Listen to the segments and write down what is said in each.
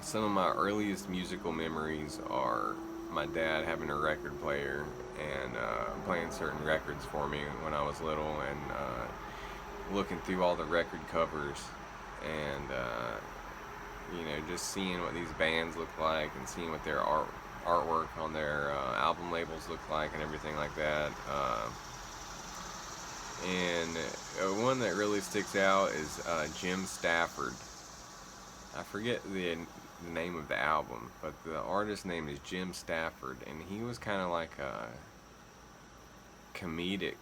Some of my earliest musical memories are my dad having a record player and playing certain records for me when I was little, and looking through all the record covers and just seeing what these bands look like and seeing what their artwork on their album labels look like and everything like that. And one that really sticks out is Jim Stafford. I forget the name of the album, but the artist's name is Jim Stafford, and he was kind of like a comedic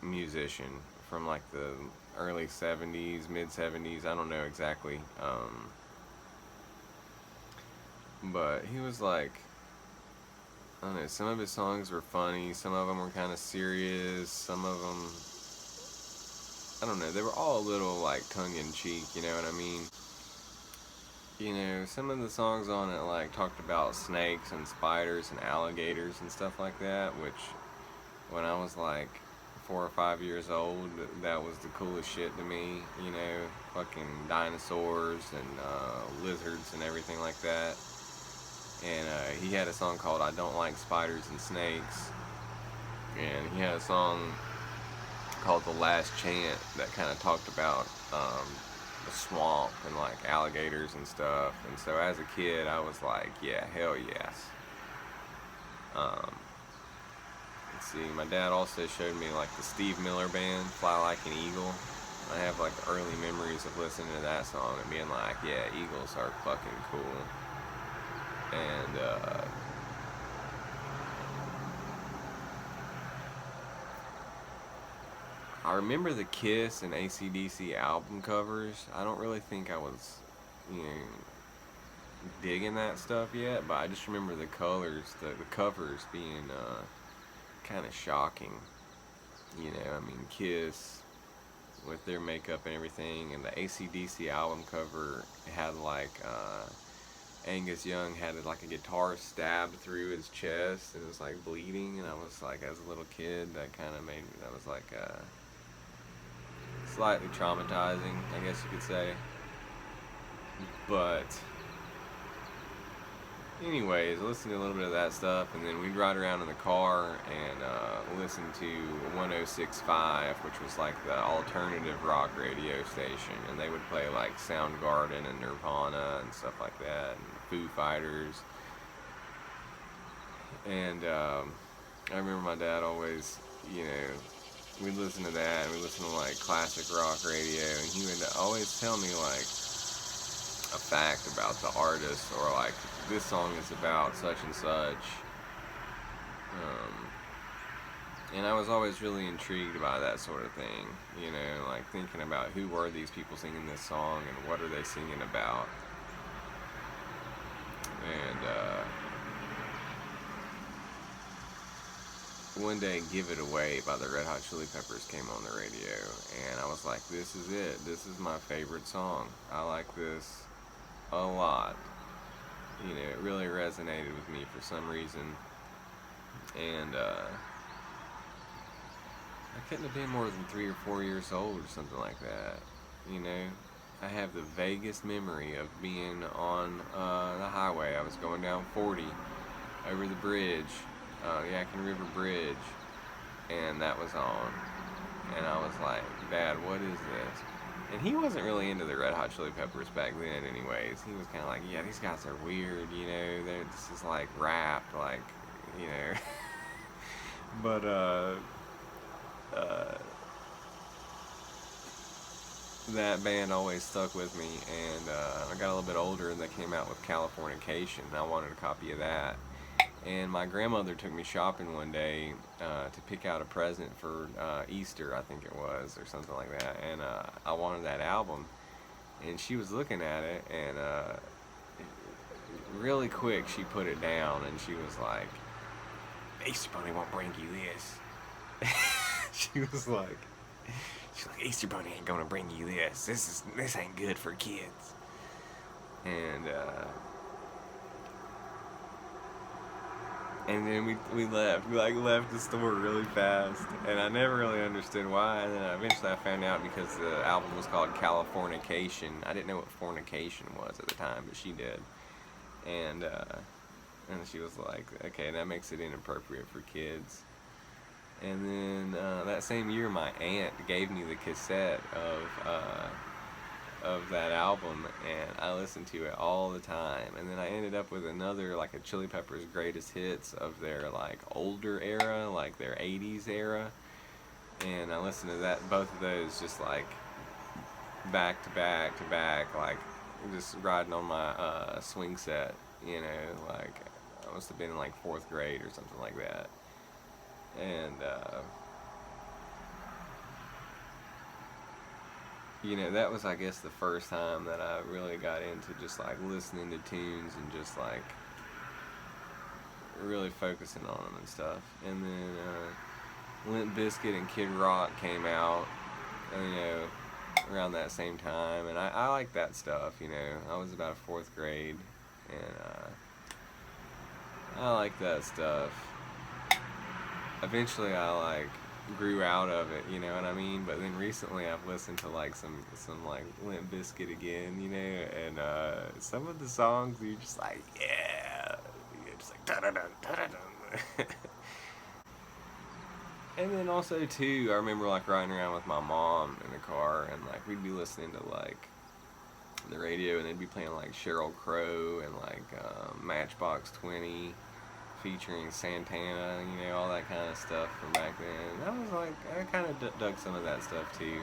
musician from like the early 70s, mid 70s, I don't know exactly. But he was like, I don't know, some of his songs were funny, some of them were kind of serious, some of them, I don't know, they were all a little like tongue in cheek, you know what I mean? Some of the songs on it like talked about snakes and spiders and alligators and stuff like that, which when I was like 4 or 5 years old, that was the coolest shit to me, fucking dinosaurs and lizards and everything like that. And he had a song called I Don't Like Spiders and Snakes, and he had a song called The Last Chant that kind of talked about the swamp and like alligators and stuff. And so as a kid, I was like, yeah, hell yes. Let's see, my dad also showed me like the Steve Miller Band, Fly Like an Eagle. I have like early memories of listening to that song and being like, yeah, Eagles are fucking cool. And I remember the Kiss and AC/DC album covers. I don't really think I was, digging that stuff yet, but I just remember the colors, the covers being kind of shocking. I mean, Kiss with their makeup and everything, and the AC/DC album cover had like Angus Young had like a guitar stabbed through his chest and it was like bleeding, and I was like, as a little kid, that kind of made me, that was like slightly traumatizing, I guess you could say. But anyways, listen to a little bit of that stuff, and then we'd ride around in the car and listen to 106.5, which was like the alternative rock radio station, and they would play like Soundgarden and Nirvana and stuff like that, and Foo Fighters. And I remember my dad always, we'd listen to that, and we'd listen to like classic rock radio, and he would always tell me like a fact about the artist, or like, this song is about such and such. And I was always really intrigued by that sort of thing, like thinking about who were these people singing this song and what are they singing about. And one day, Give It Away by the Red Hot Chili Peppers came on the radio, and I was like, this is it. This is my favorite song. I like this a lot. It really resonated with me for some reason. And I couldn't have been more than 3 or 4 years old or something like that. I have the vaguest memory of being on the highway. I was going down 40 over the bridge, Yadkin River Bridge, and that was on. And I was like, Dad, what is this? And he wasn't really into the Red Hot Chili Peppers back then anyways. He was kind of like, yeah, these guys are weird, this is like rap, like, But, that band always stuck with me, and I got a little bit older and they came out with Californication, and I wanted a copy of that. And my grandmother took me shopping one day to pick out a present for Easter, I think it was, or something like that. And I wanted that album. And she was looking at it, and really quick she put it down, and she was like, Easter Bunny won't bring you this. She's like, Easter Bunny ain't gonna bring you this. This ain't good for kids. And And then we left. We like left the store really fast, and I never really understood why. And then eventually I found out because the album was called Californication. I didn't know what fornication was at the time, but she did. And she was like, okay, that makes it inappropriate for kids. And then that same year, my aunt gave me the cassette of that album, and I listened to it all the time. And then I ended up with another, like, a Chili Peppers greatest hits of their, like, older era, like their 80s era. And I listened to that, both of those, just like back to back to back, like just riding on my swing set, you know, like I must have been in like fourth grade or something like that. And you know, that was, I guess, the first time that I really got into just like listening to tunes and just like really focusing on them and stuff. And then Limp Bizkit and Kid Rock came out, you know, around that same time, and I like that stuff, you know. I was about fourth grade, and I like that stuff. Eventually, I like grew out of it, you know what I mean? But then recently, I've listened to like some like Limp Bizkit again, you know, and some of the songs you're just like, yeah, you're just like da da da da da. And then also too, I remember like riding around with my mom in the car, and like we'd be listening to like the radio, and they'd be playing like Sheryl Crow and like Matchbox 20 featuring Santana, you know, all that kind of stuff from back then. I was like, I kind of dug some of that stuff too.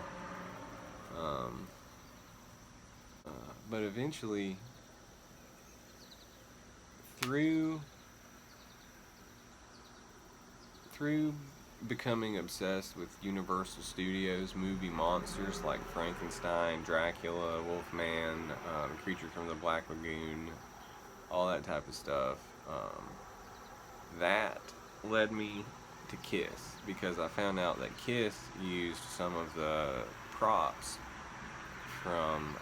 Um, but eventually, through through becoming obsessed with Universal Studios movie monsters like Frankenstein, Dracula, Wolfman, Creature from the Black Lagoon, all that type of stuff. That led me to Kiss because I found out that Kiss used some of the props from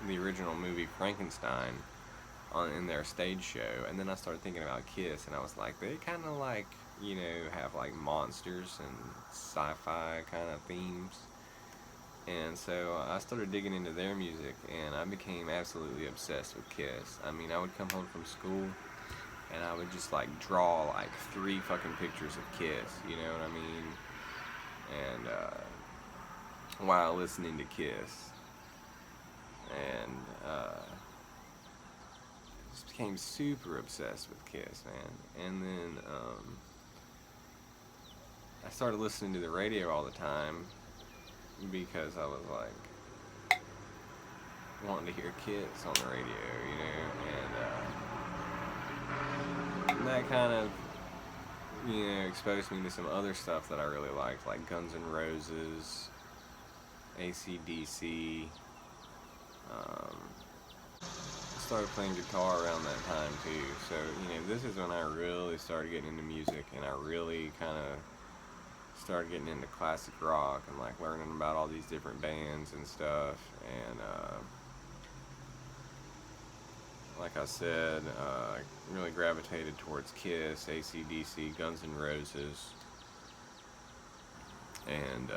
the original movie Frankenstein in their stage show. And then I started thinking about Kiss, and I was like, they kind of like, you know, have like monsters and sci-fi kind of themes. And so I started digging into their music, and I became absolutely obsessed with Kiss. I mean, I would come home from school, and I would just like draw like 3 fucking pictures of Kiss, you know what I mean? And while listening to Kiss, and just became super obsessed with Kiss, man. And then I started listening to the radio all the time because I was like wanting to hear Kiss on the radio, you know, and that kind of, you know, exposed me to some other stuff that I really liked, like Guns N' Roses, AC/DC. Started playing guitar around that time too, so you know, this is when I really started getting into music, and I really kind of started getting into classic rock and like learning about all these different bands and stuff. And like I said, I really gravitated towards Kiss, AC/DC, Guns N' Roses, and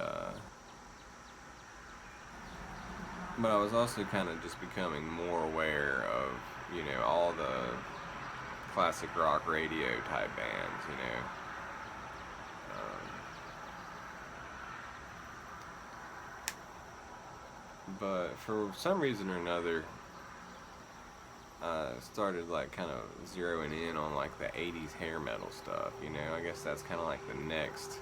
but I was also kind of just becoming more aware of, you know, all the classic rock radio type bands, you know. But for some reason or another, I started like kind of zeroing in on like the 80s hair metal stuff, you know. I guess that's kind of like the next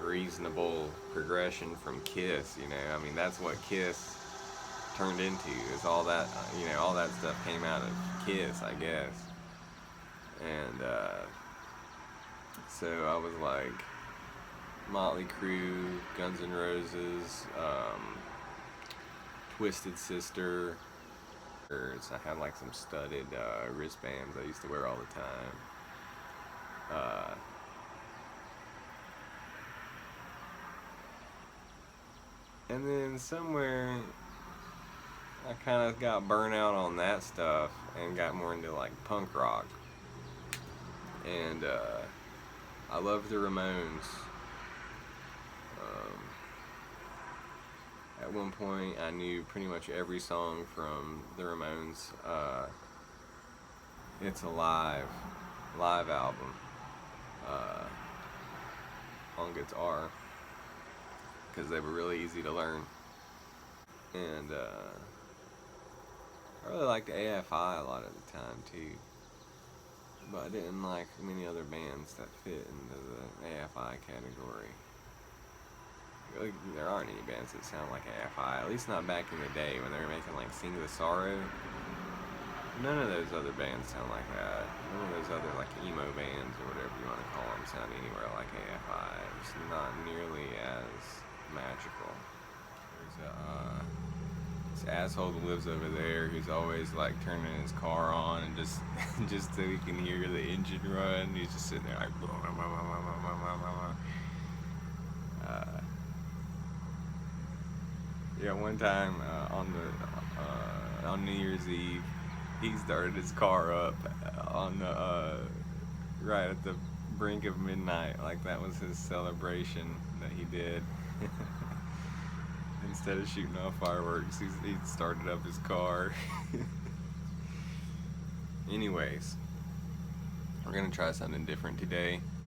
reasonable progression from Kiss, you know. I mean, that's what Kiss turned into, is all that, you know, all that stuff came out of Kiss, I guess. And so I was like Motley Crue, Guns N' Roses, Twisted Sister. I had like some studded wristbands I used to wear all the time. And then somewhere I kind of got burnt out on that stuff and got more into like punk rock. And I love the Ramones. At one point, I knew pretty much every song from the Ramones. It's a live album on guitar, because they were really easy to learn. And I really liked AFI a lot of the time too, but I didn't like many other bands that fit into the AFI category. Really, there aren't any bands that sound like AFI, at least not back in the day when they were making like Sing the Sorrow. None of those other bands sound like that. None of those other like emo bands or whatever you want to call them sound anywhere like AFI. It's not nearly as magical. There's this asshole that lives over there who's always like turning his car on and just just so he can hear the engine run. He's just sitting there like yeah, one time on New Year's Eve, he started his car up on the right at the brink of midnight, like that was his celebration that he did. Instead of shooting off fireworks, he started up his car. Anyways, we're gonna try something different today.